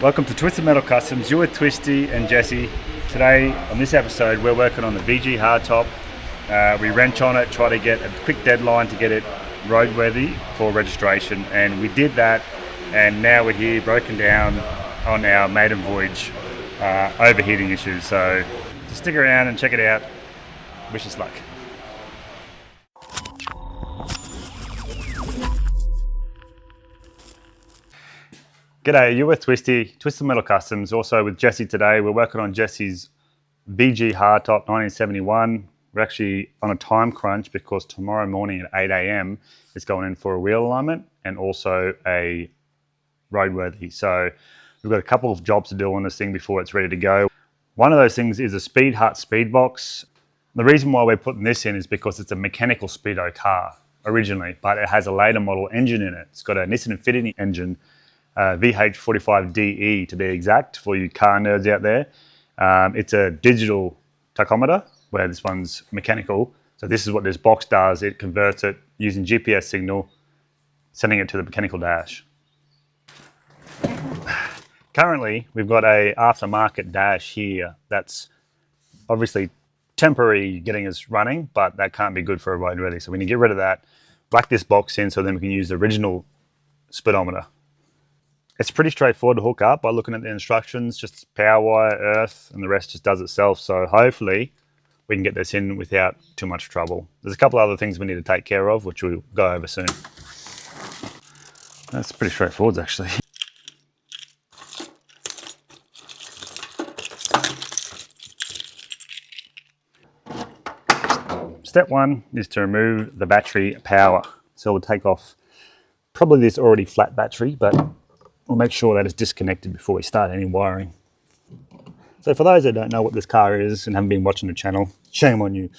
Welcome to Twisted Metal Customs. You're with Twisty and Jesse. Today, on this episode, we're working on the VG Hardtop. We wrench on it, try to get a quick deadline to get it roadworthy for registration, and we did that, and now we're here broken down on our maiden voyage overheating issues. So just stick around and check it out. Wish us luck. G'day, you're with Twisty, Twisted Metal Customs, also with Jesse today. We're working on Jesse's VG Hardtop 1971. We're actually on a time crunch because tomorrow morning at 8 a.m. it's going in for a wheel alignment and also a roadworthy. So we've got a couple of jobs to do on this thing before it's ready to go. One of those things is a Speed Hut speed box. The reason why we're putting this in is because it's a mechanical speedo car originally, but it has a later model engine in it. It's got a Nissan Infiniti engine, VH45DE to be exact, for you car nerds out there. It's a digital tachometer, where this one's mechanical. So this is what this box does. It converts it using GPS signal, sending it to the mechanical dash. Currently, we've got a aftermarket dash here that's obviously temporary getting us running, but that can't be good for a roadworthy. So we need to get rid of that, whack this box in so then we can use the original speedometer. It's pretty straightforward to hook up by looking at the instructions, just power wire, earth, and the rest just does itself. So hopefully we can get this in without too much trouble. There's a couple other things we need to take care of, which we'll go over soon. That's pretty straightforward, actually. Step one is to remove the battery power. So we'll take off probably this already flat battery, but we'll make sure that it's disconnected before we start any wiring. So for those that don't know what this car is and haven't been watching the channel, shame on you.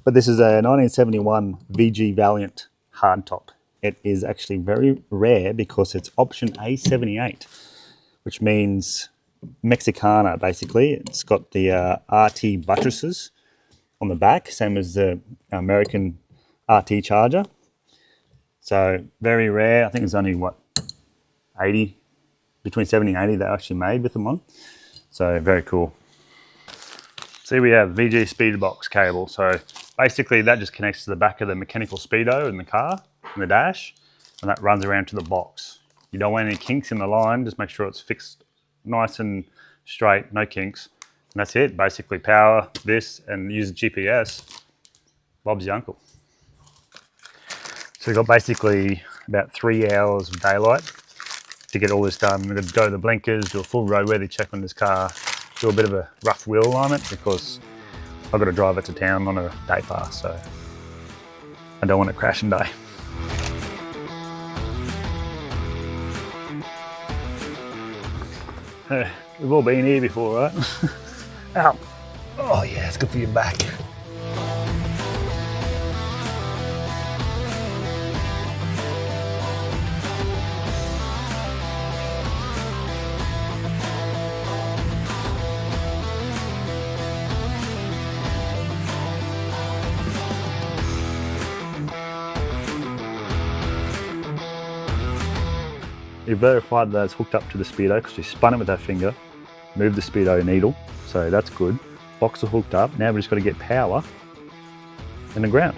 But this is a 1971 VG Valiant hardtop. It is actually very rare because it's option A78, which means Mexicana, basically. It's got the RT buttresses on the back, same as the American RT Charger. So very rare. I think it's only, what, 80? Between 70 and 80 they actually made with them on. So very cool. See, we have VG speed box cable. So basically that just connects to the back of the mechanical speedo in the car, in the dash, and that runs around to the box. You don't want any kinks in the line, just make sure it's fixed nice and straight, no kinks. And that's it, basically power this and use the GPS. Bob's your uncle. So we've got basically about 3 hours of daylight to get all this done. We're going to go to the blinkers, do a full roadworthy check on this car, do a bit of a rough wheel alignment because I've got to drive it to town on a day pass, so I don't want to crash and die. We've all been here before, right? Ow. Oh yeah, it's good for your back. We verified that it's hooked up to the speedo because we spun it with our finger, moved the speedo needle, so that's good. Box are hooked up, now we've just got to get power in the ground.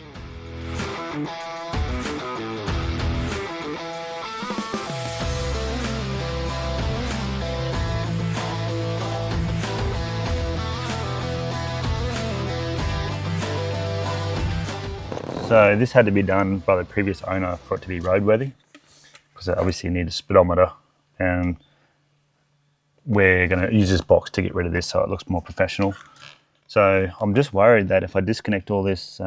So this had to be done by the previous owner for it to be roadworthy, because I obviously need a speedometer, and we're going to use this box to get rid of this so it looks more professional. So I'm just worried that if I disconnect all this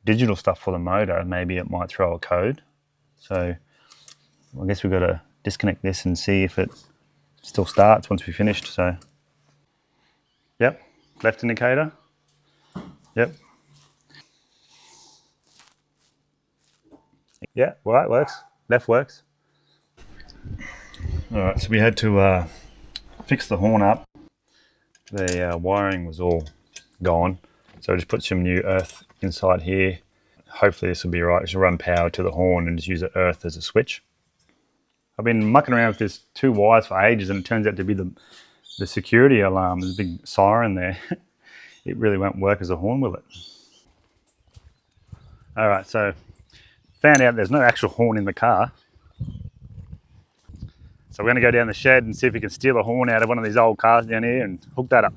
digital stuff for the motor, maybe it might throw a code. So I guess we've got to disconnect this and see if it still starts once we've finished. So yep, left indicator, yep. Yeah, right, works. Left works. All right, so we had to fix the horn up. The wiring was all gone, so I just put some new earth inside here. Hopefully this will be right. Just run power to the horn and just use the earth as a switch. I've been mucking around with this 2 wires for ages, and it turns out to be the security alarm. There's a big siren there. It really won't work as a horn, will it? All right, so found out there's no actual horn in the car. So we're going to go down the shed and see if we can steal a horn out of one of these old cars down here and hook that up.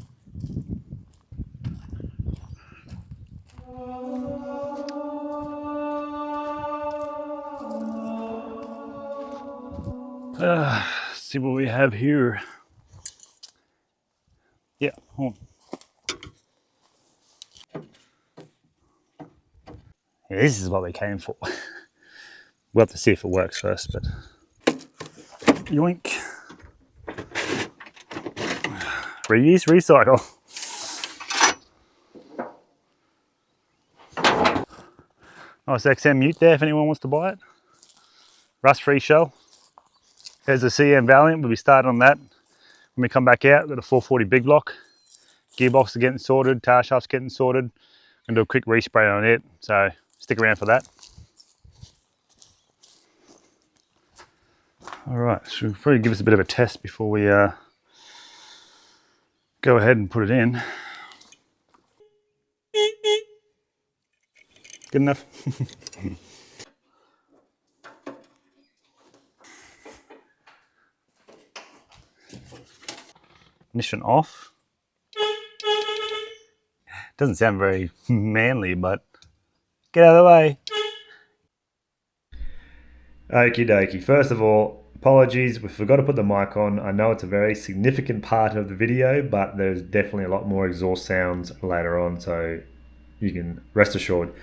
See what we have here. Yeah, horn. Yeah, this is what we came for. We'll have to see if it works first, but yoink. Reuse, recycle. Nice XM mute there if anyone wants to buy it. Rust-free shell. There's the CM Valiant. We'll be starting on that. When we come back out, we've got a 440 big block. Gearbox is getting sorted, tail shaft's getting sorted. And do a quick respray on it, so stick around for that. All right, so we'll probably give us a bit of a test before we go ahead and put it in. Good enough? Ignition off. Doesn't sound very manly, but get out of the way. Okie dokie. First of all, apologies, we forgot to put the mic on. I know it's a very significant part of the video, but there's definitely a lot more exhaust sounds later on, so you can rest assured.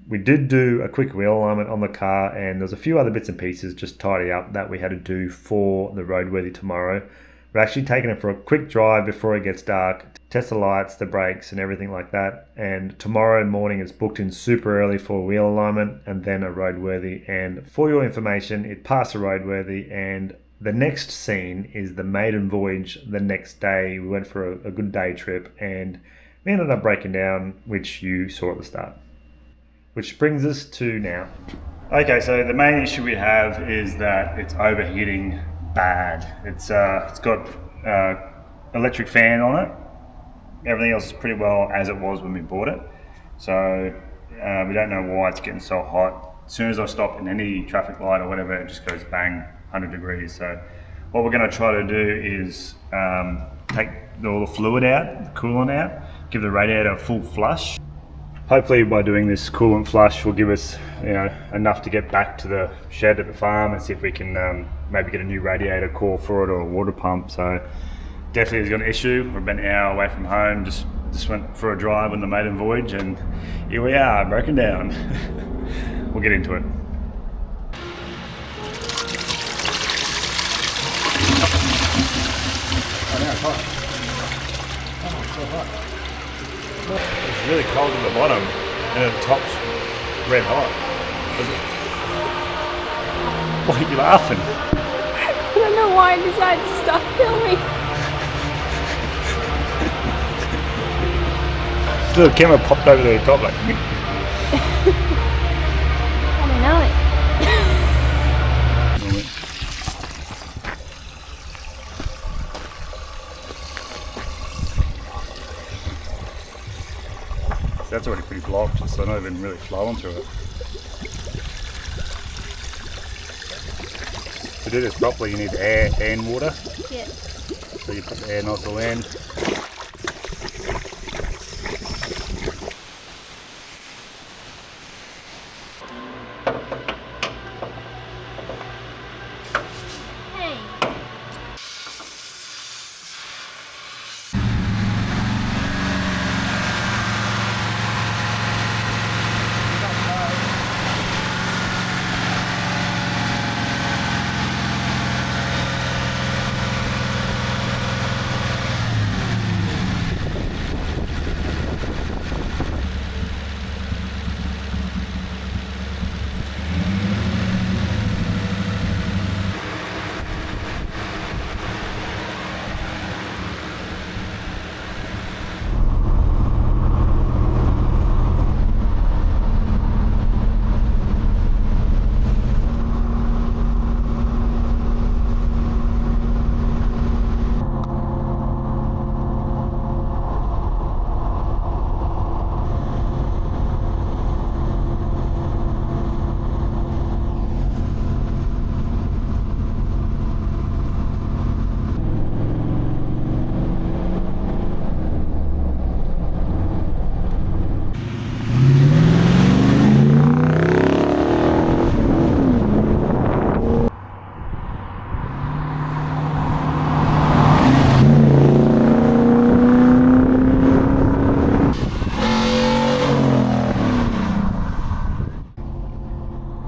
We did do a quick wheel alignment on the car, and there's a few other bits and pieces just tidy up that we had to do for the roadworthy tomorrow. We're actually taking it for a quick drive before it gets dark, test the lights, the brakes and everything like that. And tomorrow morning it's booked in super early for wheel alignment and then a roadworthy. And for your information, it passed a roadworthy, and the next scene is the maiden voyage the next day. We went for a good day trip and we ended up breaking down, which you saw at the start. Which brings us to now. Okay, so the main issue we have is that it's overheating bad. It's got electric fan on it. Everything else is pretty well as it was when we bought it. So we don't know why it's getting so hot. As soon as I stop in any traffic light or whatever, it just goes bang, 100 degrees. So what we're going to try to do is take all the fluid out, the coolant out, give the radiator a full flush. Hopefully by doing this coolant flush will give us enough to get back to the shed at the farm and see if we can maybe get a new radiator core for it or a water pump. So definitely has got an issue. We're about an hour away from home, just went for a drive on the maiden voyage and here we are, broken down. We'll get into it. Oh, now it's hot. Oh, it's so hot. It's really cold at the bottom and at the top's red hot. Why are you laughing? I don't know why I decided to stop filming. The little camera popped over the top like. I don't know it. That's already pretty blocked, so not even really flowing through it. To do this properly, you need air and water. Yeah. So you put the air nozzle in.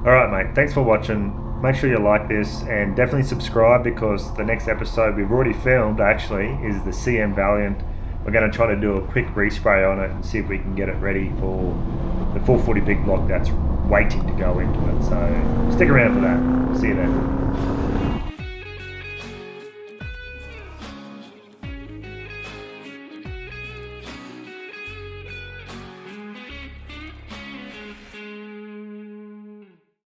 Alright mate, thanks for watching. Make sure you like this and definitely subscribe, because the next episode we've already filmed actually is the CM Valiant. We're going to try to do a quick respray on it and see if we can get it ready for the 440 big block that's waiting to go into it. So stick around for that. See you then.